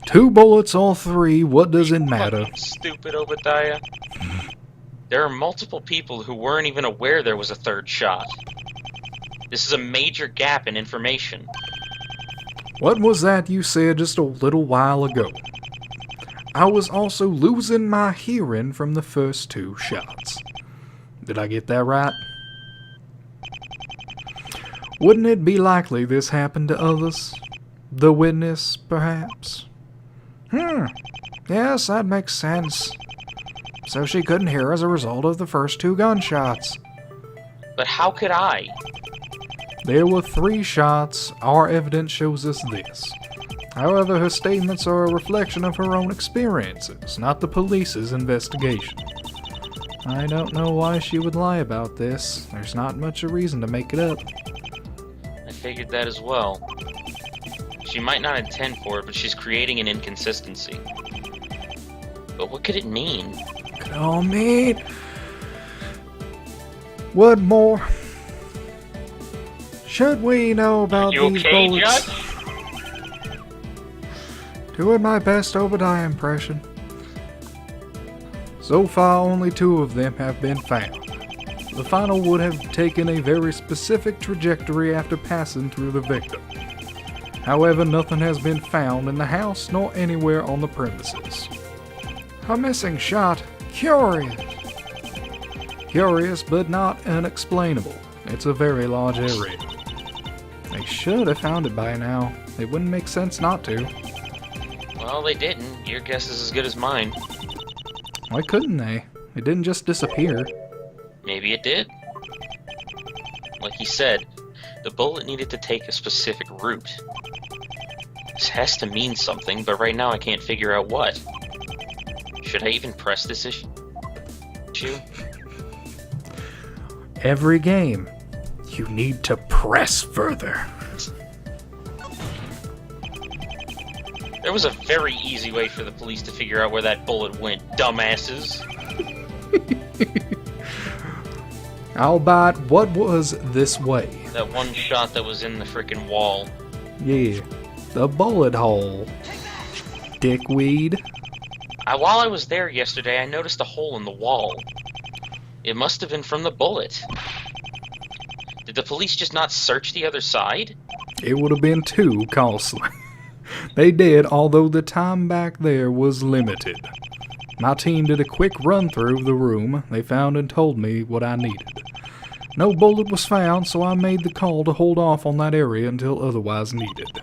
2 bullets or 3, what does it matter? Fucking stupid, Obadiah. There are multiple people who weren't even aware there was a third shot. This is a major gap in information. What was that you said just a little while ago? I was also losing my hearing from the first 2 shots. Did I get that right? Wouldn't it be likely this happened to others? The witness, perhaps? Yes, that makes sense. So she couldn't hear as a result of the first 2 gunshots. But how could I? There were 3 shots. Our evidence shows us this. However, her statements are a reflection of her own experiences, not the police's investigation. I don't know why she would lie about this. There's not much a reason to make it up. I figured that as well. She might not intend for it, but she's creating an inconsistency. But what could it mean? Could all mean... What more? Should we know about You these okay, bullets? Judge? Doing my best Obadiah impression. So far, only 2 of them have been found. The final would have taken a very specific trajectory after passing through the victim. However, nothing has been found in the house nor anywhere on the premises. A missing shot. Curious. Curious, but not unexplainable. It's a very large area. They should have found it by now. It wouldn't make sense not to. Well, they didn't. Your guess is as good as mine. Why couldn't they? It didn't just disappear. Maybe it did. Like he said, the bullet needed to take a specific route. This has to mean something, but right now I can't figure out what. Should I even press this issue? Every game, you need to press further. There was a very easy way for the police to figure out where that bullet went, dumbasses. Albert, what was this way? That one shot that was in the frickin' wall. Yeah, the bullet hole. Dickweed. While I was there yesterday, I noticed a hole in the wall. It must have been from the bullet. Did the police just not search the other side? It would have been too costly. They did, although the time back there was limited. My team did a quick run-through of the room. They found and told me what I needed. No bullet was found, so I made the call to hold off on that area until otherwise needed.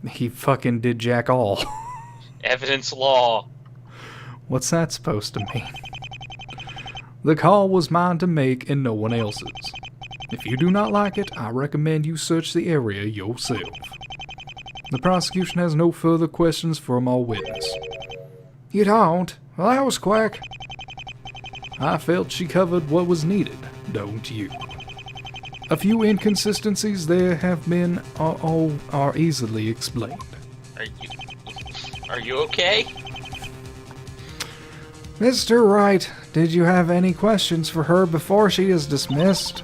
He fucking did jack all. Evidence law. What's that supposed to mean? The call was mine to make and no one else's. If you do not like it, I recommend you search the area yourself. The prosecution has no further questions from our witness. You don't? Well, that was quick. I felt she covered what was needed, don't you? A few inconsistencies there have been are easily explained. Are you okay? Mr. Wright, did you have any questions for her before she is dismissed?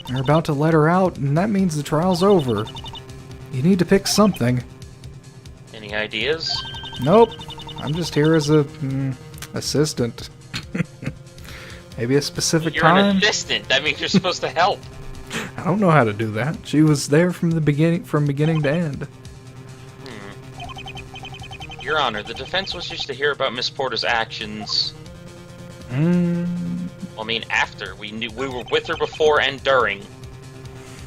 They're about to let her out, and that means the trial's over. You need to pick something. Any ideas? Nope. I'm just here as a assistant. Maybe a specific You're time? an assistant. That means you're supposed to help. I don't know how to do that. She was there from the beginning, from beginning to end. Your Honor, the defense was just to hear about Miss Porter's actions. Hmm. Well, I mean, after. We were with her before and during.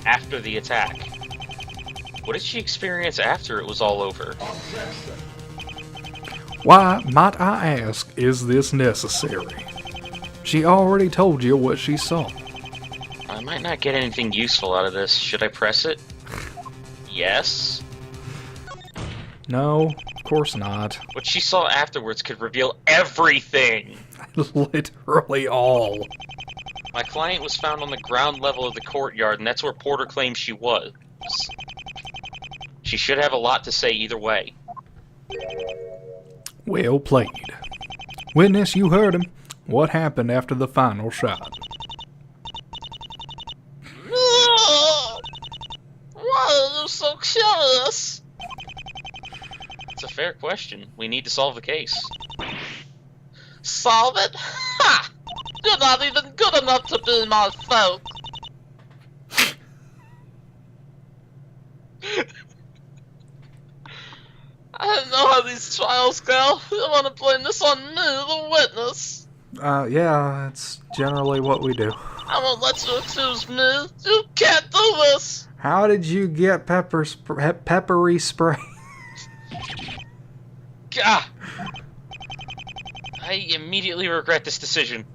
After the attack. What did she experience after it was all over? Why, might I ask, is this necessary? She already told you what she saw. I might not get anything useful out of this. Should I press it? Yes. No, of course not. What she saw afterwards could reveal everything! Literally all. My client was found on the ground level of the courtyard, and that's where Porter claims she was. She should have a lot to say either way. Well played. Witness, you heard him. What happened after the final shot? Why are you so curious? fair question. We need to solve the case. Solve it? Ha! You're not even good enough to be my folk. I don't know how these trials go. You want to blame this on me, the witness? Yeah, it's generally what we do. I won't let you accuse me. You can't do this. How did you get peppery spray? Gah! I immediately regret this decision.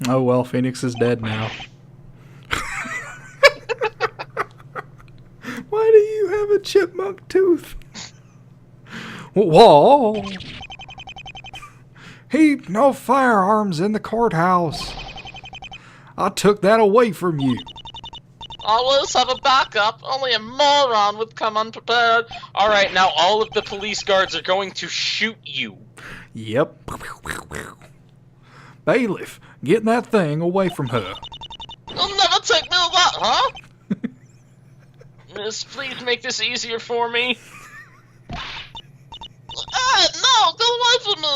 Oh well, Phoenix is dead now. Why do you have a chipmunk tooth? Whoa! No firearms in the courthouse. I took that away from you. Always have a backup. Only a moron would come unprepared. Alright, now all of the police guards are going to shoot you. Yep. Bailiff, get that thing away from her. You'll never take me to that, huh? Miss, please make this easier for me. No, go away from me.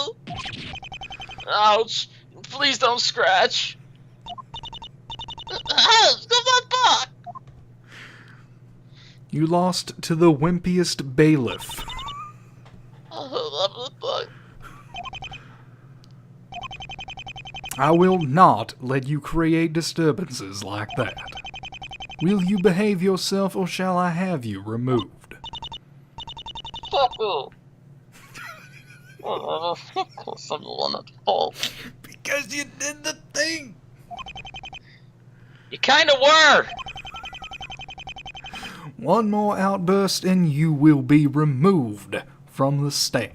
Ouch. Please don't scratch. Go back. You lost to the wimpiest bailiff. I heard everything. I will not let you create disturbances like that. Will you behave yourself or shall I have you removed? Fuck you. Whatever. Of course I'm the one at fault. Because you did the thing. You kinda were! One more outburst and you will be removed from the stand.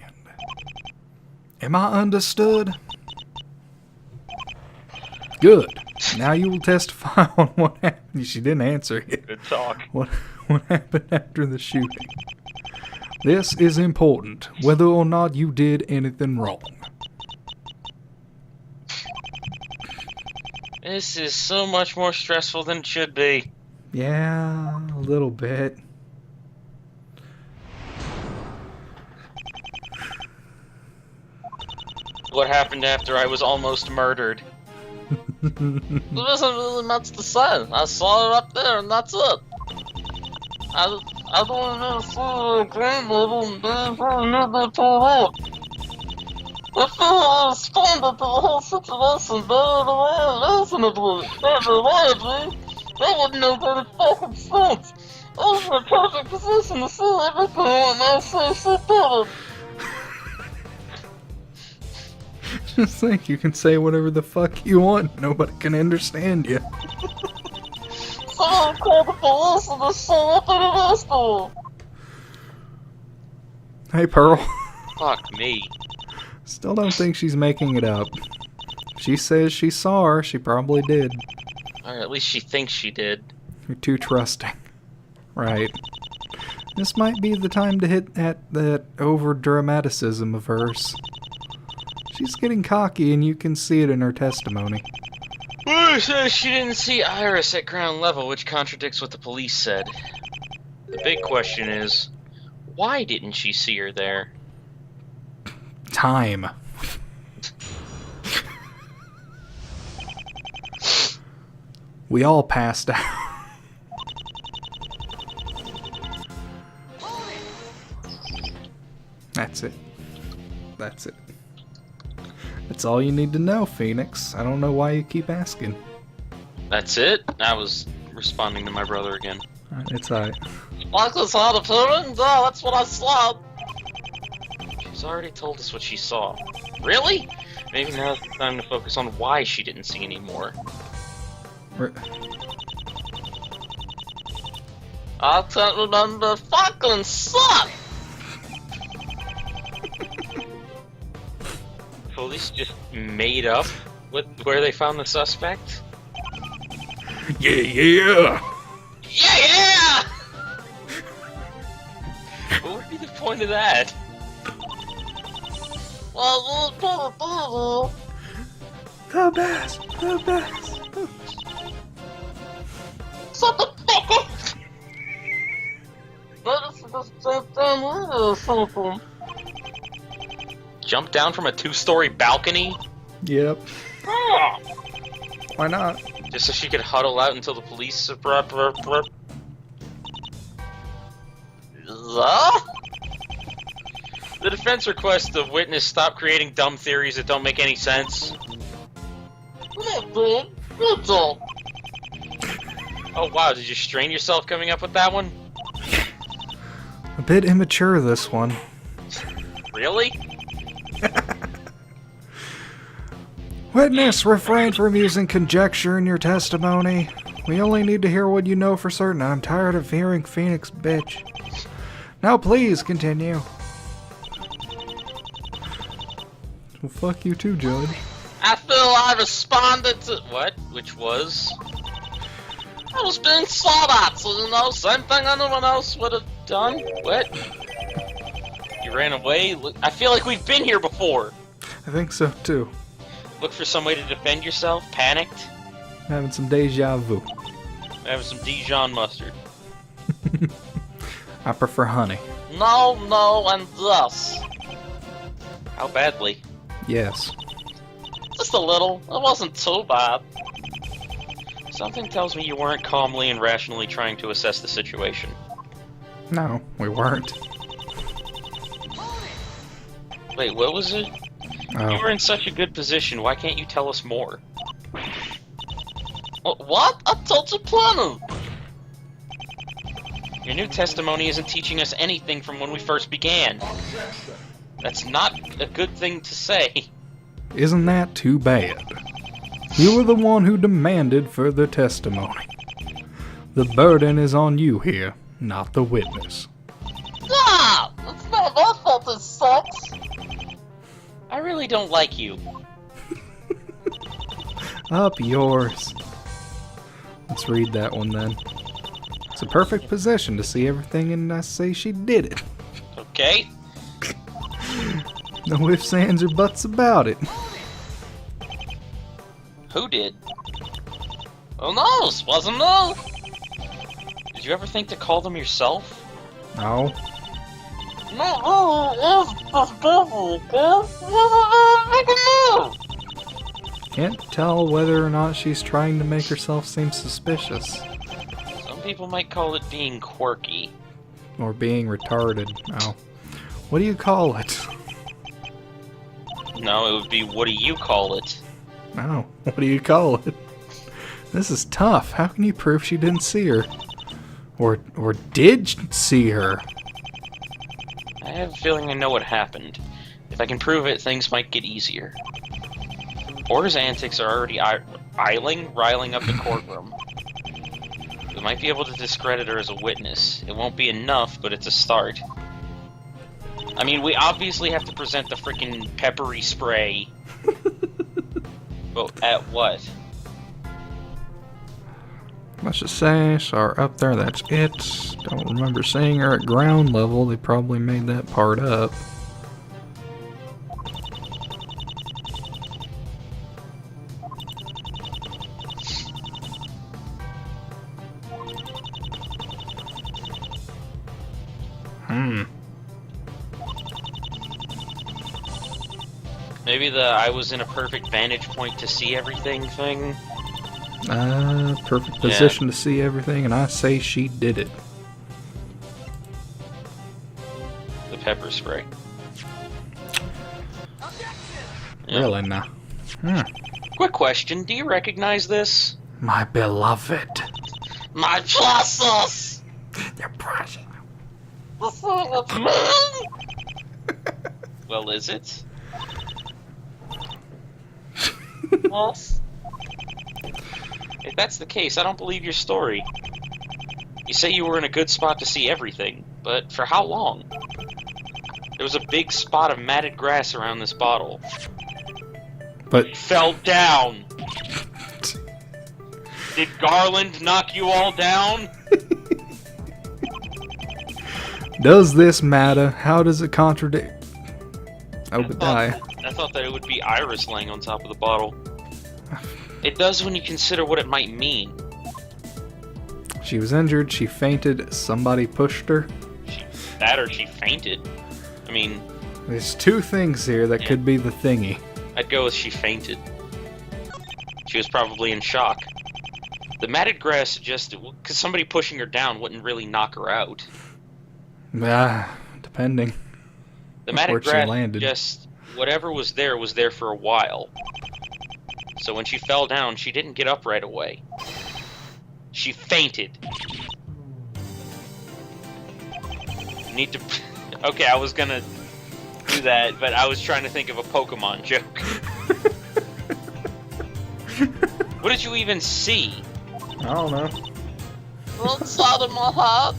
Am I understood? Good. Now you will testify on what happened. She didn't answer it. Good talk. What happened after the shooting. This is important, whether or not you did anything wrong. This is so much more stressful than it should be. Yeah, a little bit. What happened after I was almost murdered? There isn't really much to say. I saw her up there and that's it. I don't even see her again, and never pulled out. I feel I responded to the whole situation better than I reasonably. Never mind, that wouldn't make any fucking sense. I was in a perfect position to see everything and I say she did it. Just think, you can say whatever the fuck you want. Nobody can understand you. Someone called the police and they show up in an hospital. Hey, Pearl. Fuck me. Still don't think she's making it up. If she says she saw her, she probably did. Or at least she thinks she did. You're too trusting. Right. This might be the time to hit at that over-dramaticism of hers. She's getting cocky and you can see it in her testimony. Says she didn't see Iris at ground level, which contradicts what the police said. The big question is, why didn't she see her there? Time. We all passed out. That's it. That's it. That's all you need to know, Phoenix. I don't know why you keep asking. That's it? I was responding to my brother again. It's alright. Like this hard of hearing? Yeah, that's what I saw. She's already told us what she saw. Really? Maybe now's the time to focus on why she didn't see anymore. I can't remember fucking suck! Police just made up where they found the suspect? Yeah! Yeah! What would be the point of that? Well, The best! The best! shut the fuck up! That is just damn or something. Jump down from a 2-story balcony? Yep. Oh, Why not? just so she could huddle out until the police... The defense requests the witness stop creating dumb theories that don't make any sense. Oh wow, did you strain yourself coming up with that one? A bit immature, this one. Really? Witness, refrain from using conjecture in your testimony. We only need to hear what you know for certain. I'm tired of hearing Phoenix bitch. Now please continue. Well, fuck you too, Judge. I feel I responded to... What? Which was? I was being sought at, so you know, same thing anyone else would have done. What? You ran away? Look, I feel like we've been here before. I think so too. Look for some way to defend yourself? Panicked? Having some deja vu. Having some Dijon mustard. I prefer honey. No, and yes. How badly? Yes. Just a little. It wasn't too bad. Something tells me you weren't calmly and rationally trying to assess the situation. No, we weren't. Wait, what was it? Oh. You were in such a good position, why can't you tell us more? What? I told you plenty. Your new testimony isn't teaching us anything from when we first began. That's not a good thing to say. Isn't that too bad? You were the one who demanded further testimony. The burden is on you here, not the witness. Yeah! It's not my fault it sucks. I really don't like you. Up yours. Let's read that one then. It's a perfect position to see everything, and I say she did it. Okay? No ifs, ands, or buts about it. Who did? Who knows? Wasn't me. Did you ever think to call them yourself? No. No, it's just busy, Can't tell whether or not she's trying to make herself seem suspicious. Some people might call it being quirky. Or being retarded. No. What do you call it? No, it would be, what do you call it? No. What do you call it? This is tough. How can you prove she didn't see her? Or did see her? I have a feeling I know what happened. If I can prove it, things might get easier. Orr's antics are already riling up the courtroom. We might be able to discredit her as a witness. It won't be enough, but it's a start. I mean, we obviously have to present the freaking peppery spray. But at what? Much to say, saw her up there, that's it. Don't remember seeing her at ground level, they probably made that part up. Maybe the I was in a perfect vantage point to see everything thing? Perfect position to see everything, and I say she did it. The pepper spray. Yeah. Really, now. Quick question, do you recognize this? My beloved. My process! Your precious. It's me! Well, is it? Yes. If that's the case, I don't believe your story. You say you were in a good spot to see everything, but for how long? There was a big spot of matted grass around this bottle. But You fell down! Did Garland knock you all down? does this matter? How does it contradict? Obadiah. I thought that it would be Iris laying on top of the bottle. It does when you consider what it might mean. She was injured, she fainted, somebody pushed her. That or she fainted. I mean, There's two things here that could be the thingy. I'd go with she fainted. She was probably in shock. The matted grass suggested, because somebody pushing her down wouldn't really knock her out. Depending. The where matted she grass landed. just whatever was there for a while. So when she fell down, she didn't get up right away. She fainted. You need to. Okay, I was gonna do that, but I was trying to think of a Pokemon joke. What did you even see? I don't know. Inside of my heart.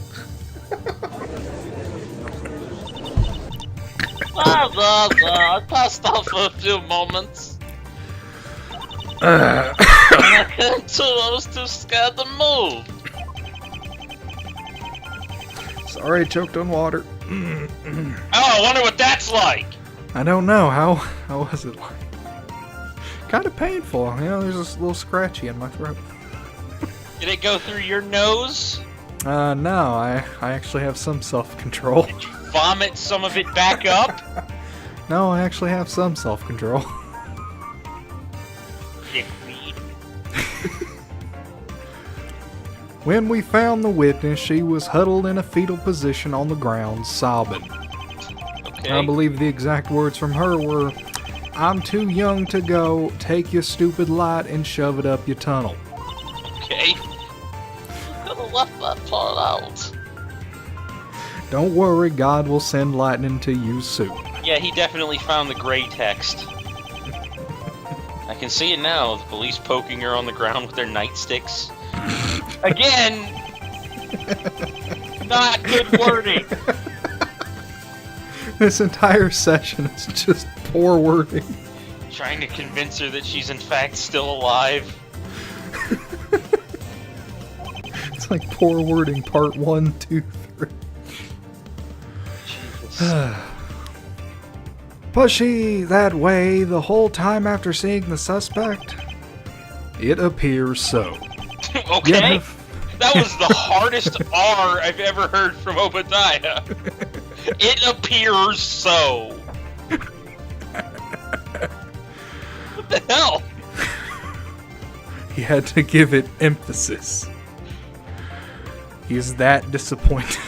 I passed out for a few moments. When I came to, I was too scared to move. Sorry, choked on water. Oh, I wonder what that's like. I don't know. How was it like? Kind of painful. You know, there's a little scratchy in my throat. Did it go through your nose? No. I actually have some self-control. Vomit some of it back up? No, I actually have some self-control. Dickweed. When we found the witness, she was huddled in a fetal position on the ground, sobbing. Okay. I believe the exact words from her were, "I'm too young to go. Take your stupid light and shove it up your tunnel." Okay. Could have left that part out. Don't worry, God will send lightning to you soon. Yeah, he definitely found the gray text. I can see it now. The police poking her on the ground with their nightsticks. Again! Not good wording. This entire session is just poor wording. Trying to convince her that she's in fact still alive. It's like poor wording, part 1, 2, 3. Jesus. Was she that way the whole time after seeing the suspect? It appears so. Okay. Yeah. That was the hardest R I've ever heard from Obadiah. It appears so. What the hell? He had to give it emphasis. He's that disappointed.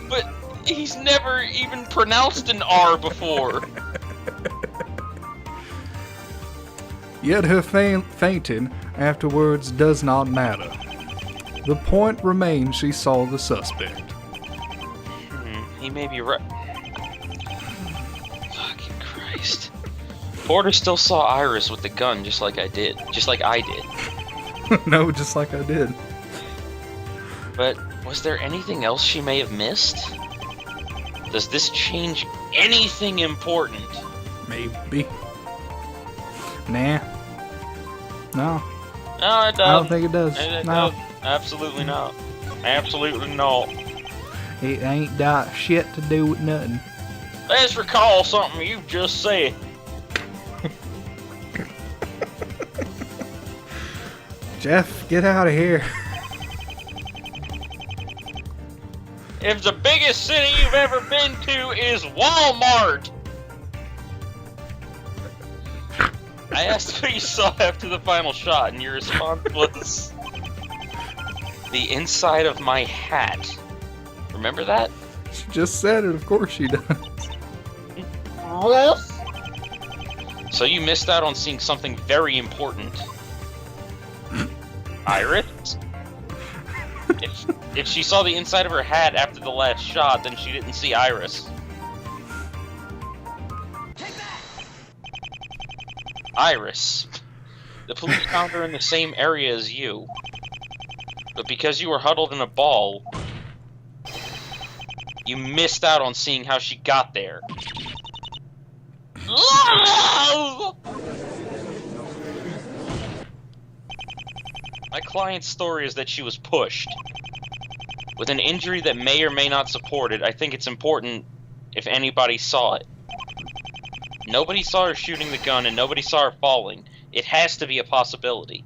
But he's never even pronounced an R before. Yet her fainting afterwards does not matter. The point remains she saw the suspect. He may be right. Fucking Christ. Porter still saw Iris with the gun just like I did. Just like I did. No, just like I did. But was there anything else she may have missed? Does this change anything important? Maybe. Nah. No. No, it doesn't. I don't think it does. It No. doesn't. Absolutely not. Absolutely not. It ain't got shit to do with nothing. Let's recall something you just said. Jeff, get out of here. If the biggest city you've ever been to is Walmart. I asked what you saw after the final shot, and your response was the inside of my hat. Remember that? She just said it, of course she does. What? So you missed out on seeing something very important. Iris? If she saw the inside of her hat after the last shot, then she didn't see Iris. Iris. The police found her in the same area as you. But because you were huddled in a ball, you missed out on seeing how she got there. My client's story is that she was pushed. With an injury that may or may not support it, I think it's important if anybody saw it. Nobody saw her shooting the gun and nobody saw her falling. It has to be a possibility.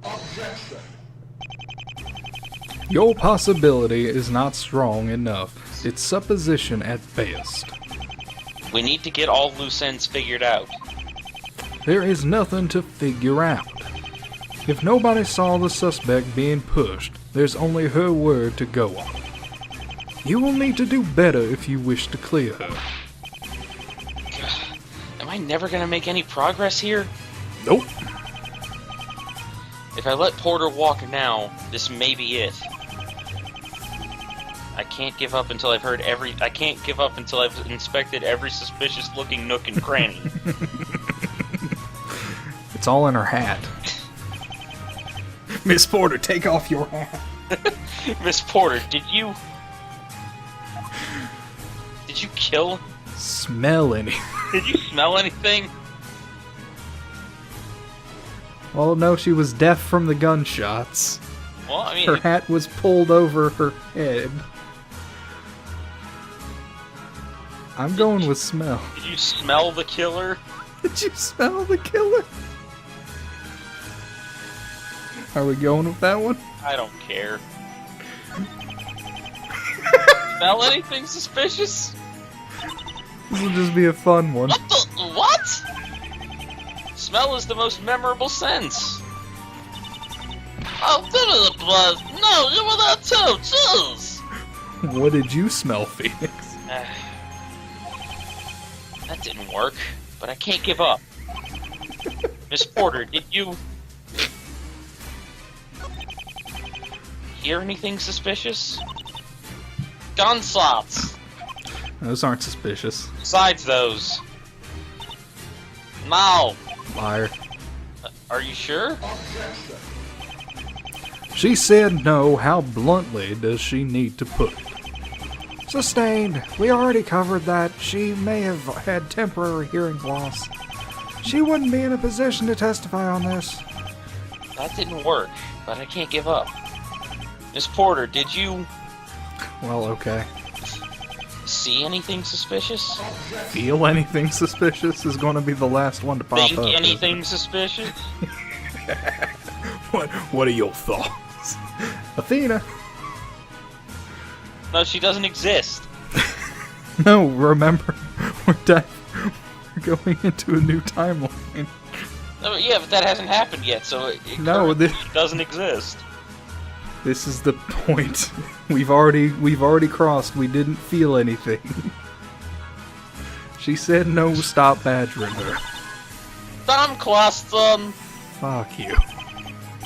Your possibility is not strong enough. It's supposition at best. We need to get all loose ends figured out. There is nothing to figure out. If nobody saw the suspect being pushed, there's only her word to go on. You will need to do better if you wish to clear her. Am I never gonna make any progress here? Nope. If I let Porter walk now, this may be it. I can't give up until I've inspected every suspicious-looking nook and cranny. It's all in her hat. Miss Porter, take off your hat. Miss Porter, did you kill? Smell any? Did you smell anything? Well, no, she was deaf from the gunshots. Well, I mean, Her hat was pulled over her head. I'm going with smell. Did you smell the killer? Did you smell the killer? Are we going with that one? I don't care. Smell anything suspicious? This will just be a fun one. What the? What? Smell is the most memorable sense. Oh, give me the blood. No, you were there too. Jeez. What did you smell, Phoenix? That didn't work, but I can't give up. Miss Porter, did you hear anything suspicious? Gunshots. Those aren't suspicious. Besides those. No. Liar. Are you sure? She said no. How bluntly does she need to put it? Sustained. We already covered that. She may have had temporary hearing loss. She wouldn't be in a position to testify on this. That didn't work, but I can't give up. Miss Porter, did you Well, okay. see anything suspicious? Feel anything suspicious is going to be the last one to pop Think up. anything suspicious? What are your thoughts? Athena. No, she doesn't exist. No, remember, we're going into a new timeline. No, yeah, but that hasn't happened yet, so it No, currently doesn't exist. This is the point. We've already crossed. We didn't feel anything. She said no, stop badgering her. Dumb question. Fuck you.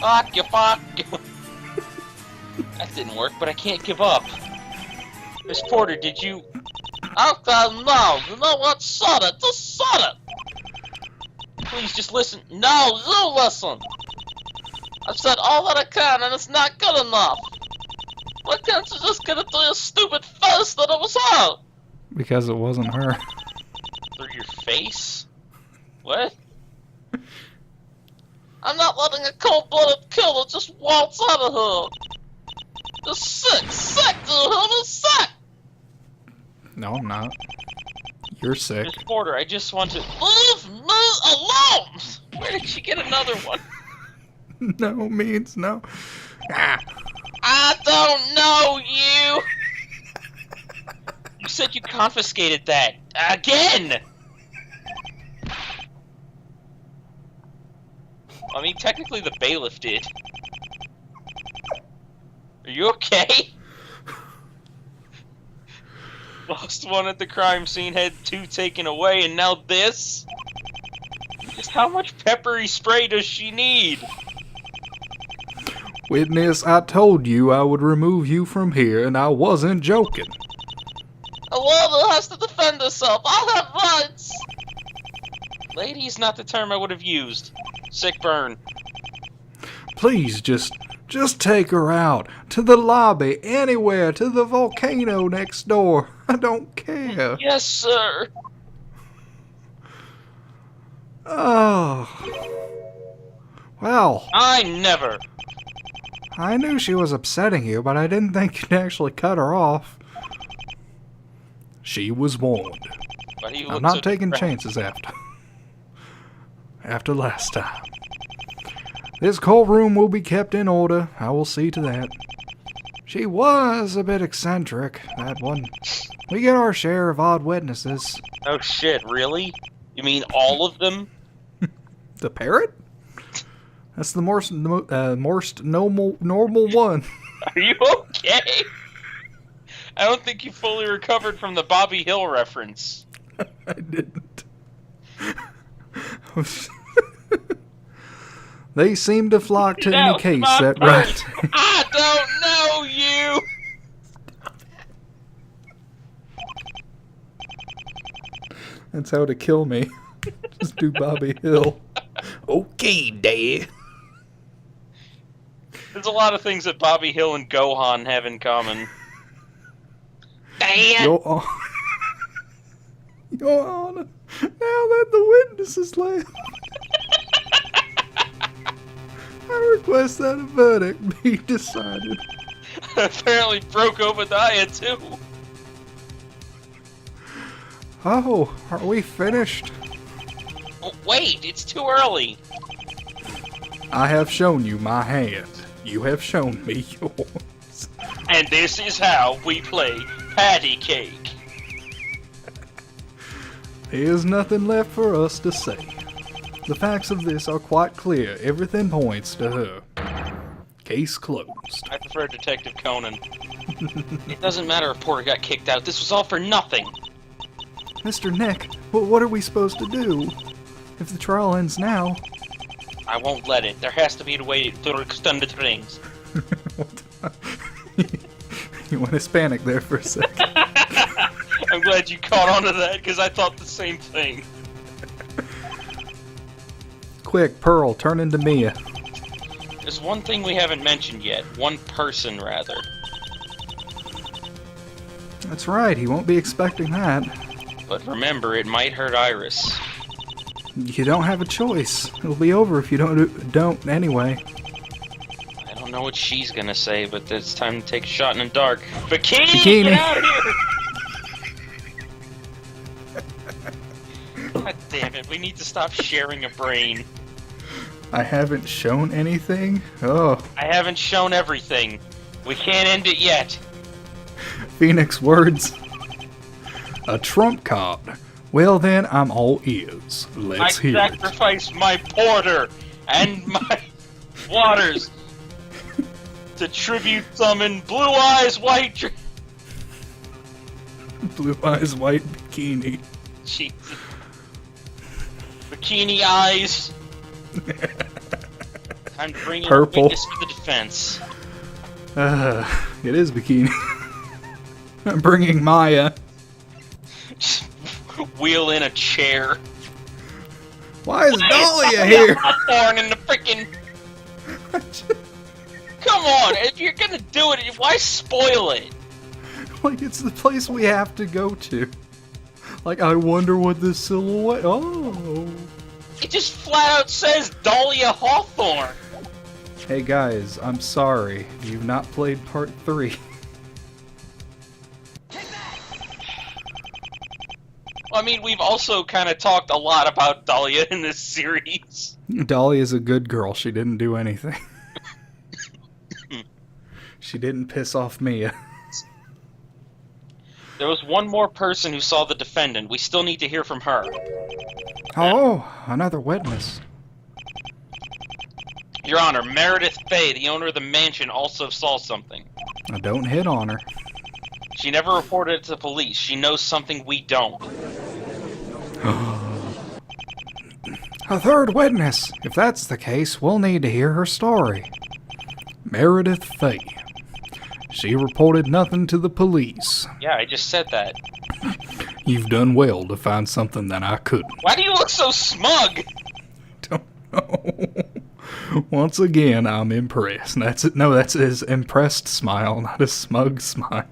Fuck you, fuck you. That didn't work, but I can't give up. Miss Porter, did you... Okay, no. You know what? Shut it. Just shut it. Please just listen. No, you listen. I've said all that I can, and it's not good enough. Why can't you just get it through your stupid face that it was her? Because it wasn't her. Through your face? What? I'm not letting a cold-blooded killer just waltz out of her. You're sick, dude. You're sick. No, I'm not. You're sick. Miss Porter, I just want to... Leave me alone. Where did she get another one? No means no. Ah. I don't know you. You said you confiscated that. Again! I mean, technically the bailiff did. Are you okay? Lost one at the crime scene, had two taken away, and now this? Just how much peppery spray does she need? Witness, I told you I would remove you from here, and I wasn't joking. A woman has to defend herself. I have rights. Lady is not the term I would have used. Sick burn. Please, just take her out. To the lobby, anywhere, to the volcano next door. I don't care. Yes, sir. Oh. Well, I never. I knew she was upsetting you, but I didn't think you'd actually cut her off. She was warned. But he I'm looked not so taking depressed. chances after last time. This courtroom will be kept in order. I will see to that. She was a bit eccentric, that one. We get our share of odd witnesses. Oh shit, really? You mean all of them? The parrot? That's the most normal one. Are you okay? I don't think you fully recovered from the Bobby Hill reference. I didn't. They seem to flock to any case that right. I don't know you. That's how to kill me. Just do Bobby Hill. Okay, Dad. There's a lot of things that Bobby Hill and Gohan have in common. Dad. Your Honor, now that the witnesses left, I request that a verdict be decided. Apparently broke Obadiah too. Oh, are we finished? Oh, wait, it's too early. I have shown you my hand. You have shown me yours. And this is how we play patty cake. There is nothing left for us to say. The facts of this are quite clear. Everything points to her. Case closed. I prefer Detective Conan. It doesn't matter if Porter got kicked out. This was all for nothing. Mr. Nick, what are we supposed to do? If the trial ends now... I won't let it. There has to be a way to extend the things. You went Hispanic there for a second. I'm glad you caught on to that, because I thought the same thing. Quick, Pearl, turn into Mia. There's one thing we haven't mentioned yet. One person, rather. That's right, he won't be expecting that. But remember, it might hurt Iris. You don't have a choice. It'll be over if you don't anyway. I don't know what she's gonna say, but it's time to take a shot in the dark. Bikini! Bikini. Get out of here! God damn it, we need to stop sharing a brain. I haven't shown anything? Oh. I haven't shown everything. We can't end it yet. Phoenix words. A trump card. Well then, I'm all ears. Let's hear I it. sacrificed my porter and my waters to tribute summon Blue Eyes White Blue eyes, white bikini. Jesus. Bikini eyes. I'm bringing Purple. a witness for the defense. It is bikini. I'm bringing Maya. Just wheel in a chair. Why is Dahlia here? Hawthorne in the freaking. Come on, if you're gonna do it, why spoil it? Like, it's the place we have to go to. Like, I wonder what this silhouette... Oh. It just flat out says Dahlia Hawthorne. Hey guys, I'm sorry. You've not played part 3. I mean, we've also kind of talked a lot about Dahlia in this series. Dahlia's a good girl. She didn't do anything. She didn't piss off Mia. There was one more person who saw the defendant. We still need to hear from her. Oh, another witness. Your Honor, Meredith Fay, the owner of the mansion, also saw something. Now, don't hit on her. She never reported it to police. She knows something we don't. A third witness. If that's the case, we'll need to hear her story. Meredith Fay. She reported nothing to the police. Yeah, I just said that. You've done well to find something that I couldn't. Why do you look so smug? Don't know. Once again, I'm impressed. That's it. No, that's his impressed smile, not a smug smile.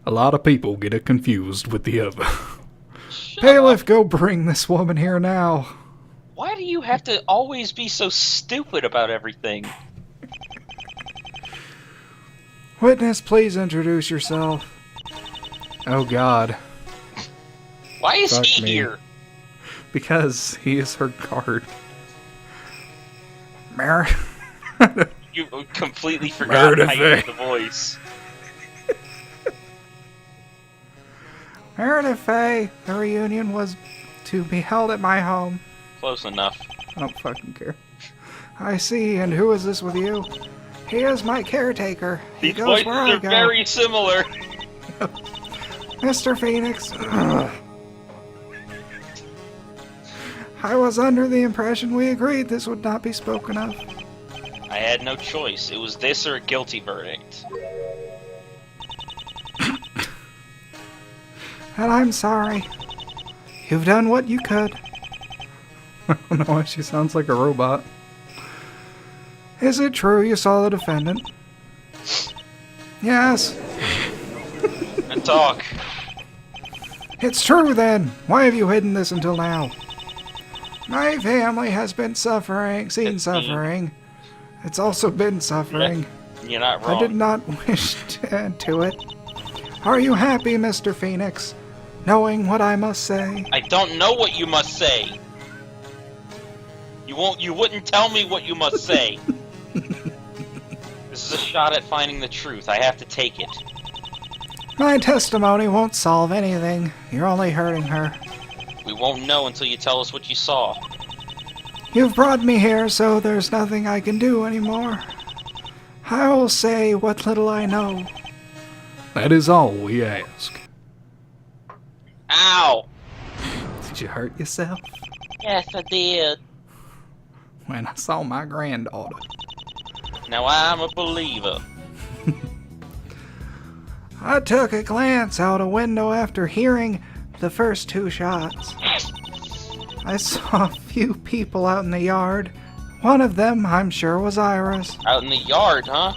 A lot of people get it confused with the other. Bailiff, go bring this woman here now. Why do you have to always be so stupid about everything? Witness, please introduce yourself. Oh God. Why is Fuck he me. here? Because he is her guard. You completely forgot how you Meredith. did the voice. Meredith Faye, the reunion was to be held at my home. Close enough. I don't fucking care. I see, and who is this with you? He is my caretaker. He These goes voices where I are go. very similar. Mr. Phoenix. I was under the impression we agreed this would not be spoken of. I had no choice. It was this or a guilty verdict. And I'm sorry. You've done what you could. I don't know why she sounds like a robot. Is it true you saw the defendant? Yes. And talk. It's true then. Why have you hidden this until now? My family has been suffering, suffering. It's also been suffering. You're not wrong. I did not wish to add to it. Are you happy, Mr. Phoenix, knowing what I must say? I don't know what you must say. You wouldn't tell me what you must say. This is a shot at finding the truth. I have to take it. My testimony won't solve anything. You're only hurting her. We won't know until you tell us what you saw. You've brought me here, so there's nothing I can do anymore. I will say what little I know. That is all we ask. Ow! Did you hurt yourself? Yes, I did. When I saw my granddaughter. Now I'm a believer. I took a glance out a window after hearing the first two shots. I saw a few people out in the yard. One of them, I'm sure, was Iris. Out in the yard, huh?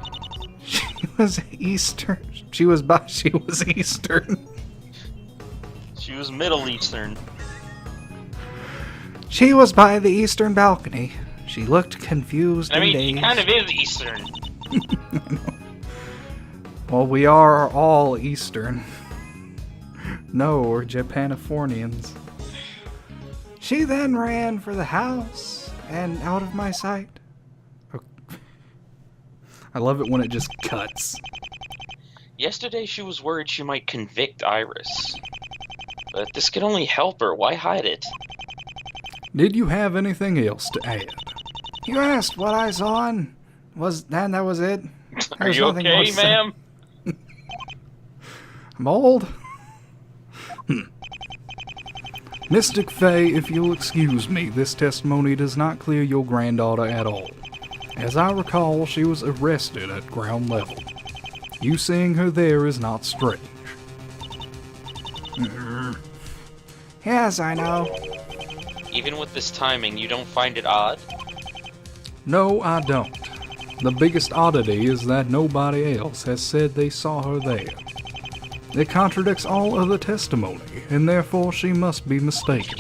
She was Eastern. She was Eastern. She was Middle Eastern. She was by the eastern balcony. She looked confused I and mean, dazed. she kind of is Eastern. Well, we are all Eastern. No, we're Japanifornians. She then ran for the house and out of my sight. Oh. I love it when it just cuts. Yesterday she was worried she might convict Iris. But this could only help her. Why hide it? Did you have anything else to add? You asked what I saw and that was it. Are There's you nothing more okay, to say. ma'am? I'm old. Mystic Faye, if you'll excuse me, this testimony does not clear your granddaughter at all. As I recall, she was arrested at ground level. You seeing her there is not strange. Yes, I know. Even with this timing, you don't find it odd? No, I don't. The biggest oddity is that nobody else has said they saw her there. It contradicts all other testimony, and therefore she must be mistaken.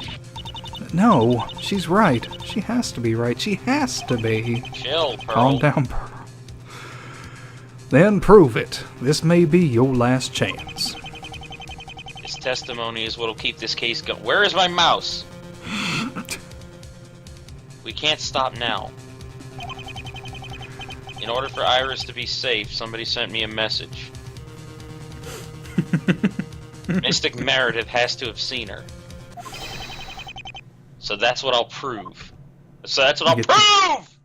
No, she's right. She has to be right. She has to be. Chill, Pearl. Calm down, Pearl. Then prove it. This may be your last chance. This testimony is what'll keep this case going. Where is my mouse? We can't stop now. In order for Iris to be safe, somebody sent me a message. Mystic Meredith has to have seen her. So that's what I'll prove. So that's what I'll prove!